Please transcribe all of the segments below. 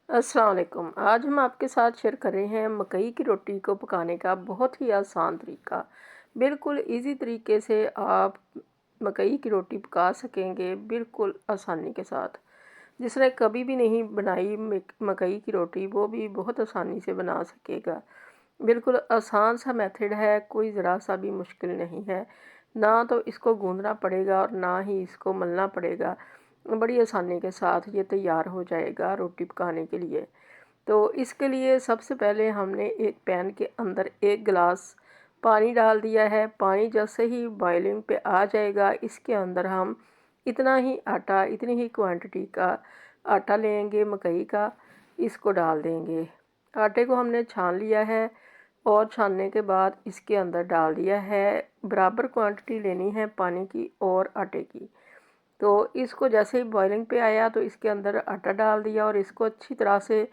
अस्सलाम वालेकुम। आज हम आपके साथ शेयर कर रहे हैं मकई की रोटी को पकाने का बहुत ही आसान तरीका। बिल्कुल इजी तरीके से आप मकई की रोटी पका सकेंगे बिल्कुल आसानी के साथ। जिसने कभी भी नहीं बनाई मकई की रोटी वो भी बहुत आसानी से बना सकेगा। बिल्कुल आसान सा मेथड है, कोई ज़रा सा भी मुश्किल नहीं है। ना तो इसको गूंदना पड़ेगा और ना ही इसको मलना पड़ेगा। बड़ी आसानी के साथ ये तैयार हो जाएगा रोटी पकाने के लिए। तो इसके लिए सबसे पहले हमने एक पैन के अंदर 1 गिलास पानी डाल दिया है। पानी जैसे ही बॉइलिंग पे आ जाएगा इसके अंदर हम इतना ही आटा, इतनी ही क्वांटिटी का आटा लेंगे मकई का, इसको डाल देंगे। आटे को हमने छान लिया है और छानने के बाद इसके अंदर डाल दिया है। बराबर क्वांटिटी लेनी है पानी की और आटे की। तो इसको जैसे ही बॉइलिंग पे आया तो इसके अंदर आटा डाल दिया और इसको अच्छी तरह से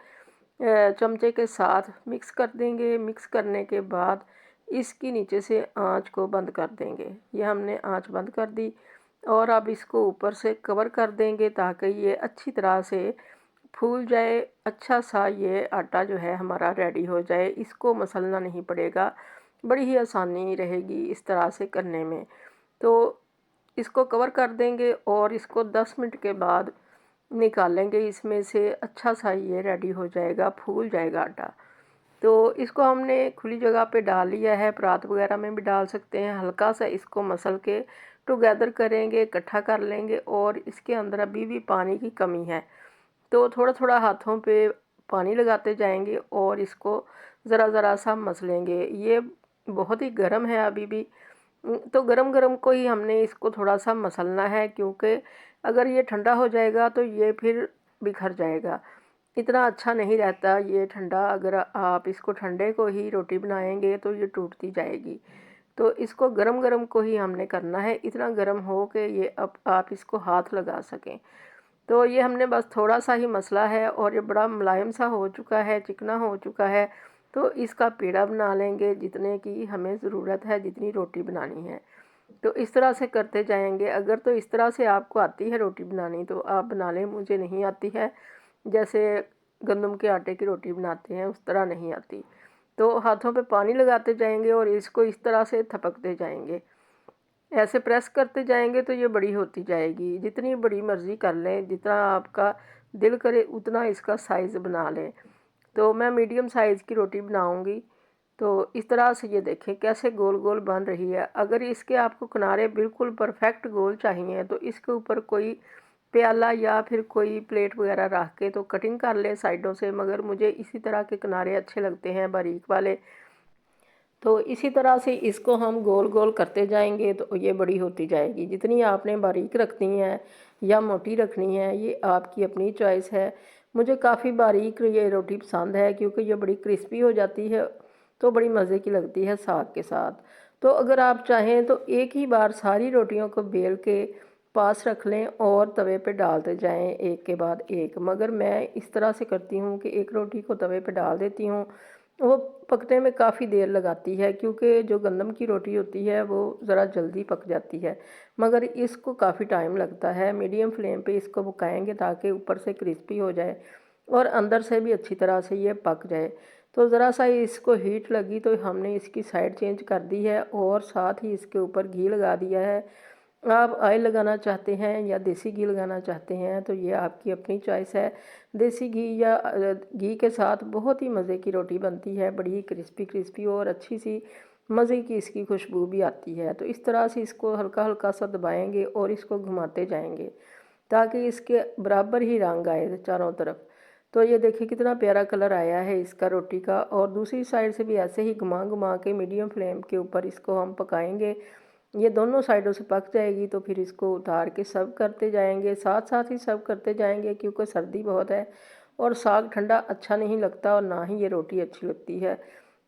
चमचे के साथ मिक्स कर देंगे। मिक्स करने के बाद इसकी नीचे से आंच को बंद कर देंगे। ये हमने आंच बंद कर दी और अब इसको ऊपर से कवर कर देंगे ताकि ये अच्छी तरह से फूल जाए। अच्छा सा ये आटा जो है हमारा रेडी हो जाए। इसको मसलना नहीं पड़ेगा, बड़ी ही आसानी रहेगी इस तरह से करने में। तो इसको कवर कर देंगे और इसको 10 मिनट के बाद निकालेंगे इसमें से। अच्छा सा ये रेडी हो जाएगा, फूल जाएगा आटा। तो इसको हमने खुली जगह पे डाल लिया है, परात वगैरह में भी डाल सकते हैं। हल्का सा इसको मसल के टुगेदर करेंगे, इकट्ठा कर लेंगे और इसके अंदर अभी भी पानी की कमी है तो थोड़ा थोड़ा हाथों पे पानी लगाते जाएंगे और इसको ज़रा ज़रा सा मसलेंगे। ये बहुत ही गर्म है अभी भी, तो गरम गरम को ही हमने इसको थोड़ा सा मसलना है, क्योंकि अगर ये ठंडा हो जाएगा तो ये फिर बिखर जाएगा। इतना अच्छा नहीं रहता ये ठंडा। अगर आप इसको ठंडे को ही रोटी बनाएंगे तो ये टूटती जाएगी। तो इसको गरम गरम को ही हमने करना है, इतना गरम हो कि ये अब आप इसको हाथ लगा सकें। तो ये हमने बस थोड़ा सा ही मसला है और ये बड़ा मुलायम सा हो चुका है, चिकना हो चुका है। तो इसका पेड़ा बना लेंगे जितने की हमें ज़रूरत है, जितनी रोटी बनानी है। तो इस तरह से करते जाएंगे। अगर तो इस तरह से आपको आती है रोटी बनानी तो आप बना लें, मुझे नहीं आती है। जैसे गंदम के आटे की रोटी बनाते हैं उस तरह नहीं आती। तो हाथों पे पानी लगाते जाएंगे और इसको इस तरह से थपकते जाएंगे। ऐसे प्रेस करते जाएंगे तो ये बड़ी होती जाएगी। जितनी बड़ी मर्ज़ी कर लें, जितना आपका दिल करे उतना इसका साइज़ बना लें। तो मैं मीडियम साइज़ की रोटी बनाऊंगी। तो इस तरह से ये देखें कैसे गोल गोल बन रही है। अगर इसके आपको किनारे बिल्कुल परफेक्ट गोल चाहिए तो इसके ऊपर कोई प्याला या फिर कोई प्लेट वगैरह रख के तो कटिंग कर ले साइडों से, मगर मुझे इसी तरह के किनारे अच्छे लगते हैं, बारीक वाले। तो इसी तरह से इसको हम गोल गोल करते जाएंगे तो ये बड़ी होती जाएगी। जितनी आपने बारीक रखनी है या मोटी रखनी है ये आपकी अपनी चॉइस है। मुझे काफ़ी बारीक ये रोटी पसंद है क्योंकि ये बड़ी क्रिस्पी हो जाती है, तो बड़ी मज़े की लगती है साग के साथ। तो अगर आप चाहें तो एक ही बार सारी रोटियों को बेल के पास रख लें और तवे पे डालते जाएं एक के बाद एक। मगर मैं इस तरह से करती हूँ कि एक रोटी को तवे पे डाल देती हूँ। वो पकने में काफ़ी देर लगाती है क्योंकि जो गंदम की रोटी होती है वो ज़रा जल्दी पक जाती है, मगर इसको काफ़ी टाइम लगता है। मीडियम फ्लेम पे इसको पकाएंगे ताकि ऊपर से क्रिस्पी हो जाए और अंदर से भी अच्छी तरह से ये पक जाए। तो ज़रा सा इसको हीट लगी तो हमने इसकी साइड चेंज कर दी है और साथ ही इसके ऊपर घी लगा दिया है। आप ऑयल लगाना चाहते हैं या देसी घी लगाना चाहते हैं तो ये आपकी अपनी चॉइस है। देसी घी या घी के साथ बहुत ही मज़े की रोटी बनती है, बड़ी क्रिस्पी क्रिस्पी और अच्छी सी मज़े की इसकी खुशबू भी आती है। तो इस तरह से इसको हल्का हल्का सा दबाएंगे और इसको घुमाते जाएंगे ताकि इसके बराबर ही रंग आए चारों तरफ। तो ये देखिए कितना प्यारा कलर आया है इसका रोटी का। और दूसरी साइड से भी ऐसे ही घुमा घुमा के मीडियम फ्लेम के ऊपर इसको हम पकाएंगे। ये दोनों साइडों से पक जाएगी तो फिर इसको उतार के सर्व करते जाएंगे, साथ साथ ही सर्व करते जाएंगे क्योंकि सर्दी बहुत है और साग ठंडा अच्छा नहीं लगता और ना ही ये रोटी अच्छी लगती है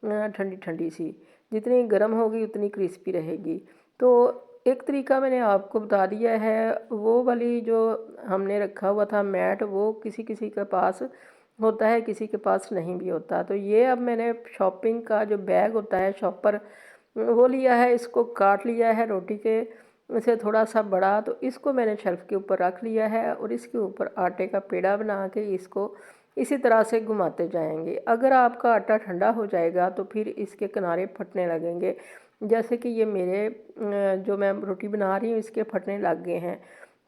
ठंडी ठंडी सी। जितनी गर्म होगी उतनी क्रिस्पी रहेगी। तो एक तरीका मैंने आपको बता दिया है। वो वाली जो हमने रखा हुआ था मैट, वो किसी किसी के पास होता है, किसी के पास नहीं भी होता। तो ये अब मैंने शॉपिंग का जो बैग होता है शॉपर, वो लिया है, इसको काट लिया है रोटी के से थोड़ा सा बड़ा। तो इसको मैंने शेल्फ़ के ऊपर रख लिया है और इसके ऊपर आटे का पेड़ा बना के इसको इसी तरह से घुमाते जाएंगे। अगर आपका आटा ठंडा हो जाएगा तो फिर इसके किनारे फटने लगेंगे, जैसे कि ये मेरे जो मैं रोटी बना रही हूँ इसके फटने लग गए हैं,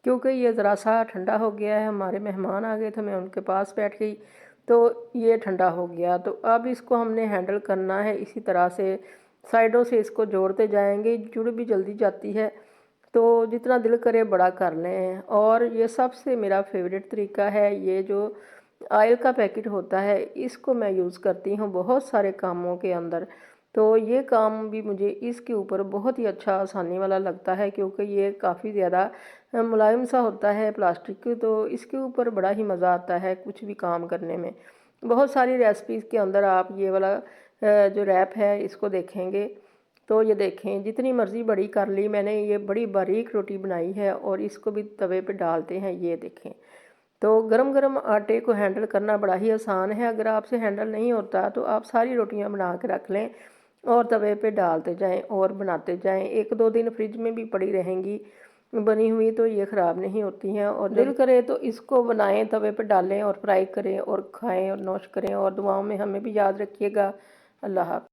क्योंकि ये ज़रा सा ठंडा हो गया है। हमारे मेहमान आ गए थे, मैं उनके पास बैठ गई तो ये ठंडा हो गया। तो अब इसको हमने हैंडल करना है इसी तरह से, साइडों से इसको जोड़ते जाएंगे। जुड़ भी जल्दी जाती है, तो जितना दिल करे बड़ा कर लें। और ये सबसे मेरा फेवरेट तरीका है, ये जो ऑयल का पैकेट होता है इसको मैं यूज़ करती हूँ बहुत सारे कामों के अंदर। तो ये काम भी मुझे इसके ऊपर बहुत ही अच्छा आसानी वाला लगता है, क्योंकि ये काफ़ी ज़्यादा मुलायम सा होता है प्लास्टिक, तो इसके ऊपर बड़ा ही मज़ा आता है कुछ भी काम करने में। बहुत सारी रेसिपीज़ के अंदर आप ये वाला जो रैप है इसको देखेंगे। तो ये देखें, जितनी मर्ज़ी बड़ी कर ली मैंने, ये बड़ी बारीक रोटी बनाई है और इसको भी तवे पे डालते हैं। ये देखें, तो गरम गरम आटे को हैंडल करना बड़ा ही आसान है। अगर आपसे हैंडल नहीं होता तो आप सारी रोटियां बना के रख लें और तवे पे डालते जाएं और बनाते जाएं। 1-2 दिन फ्रिज में भी पड़ी रहेंगी बनी हुई, तो ये ख़राब नहीं होती हैं। और दिल करे तो इसको बनाएं, तवे पे डालें और फ्राई करें और खाएं और नोश करें। और दुआओं में हमें भी याद रखिएगा। अल्लाह हाफ़िज़।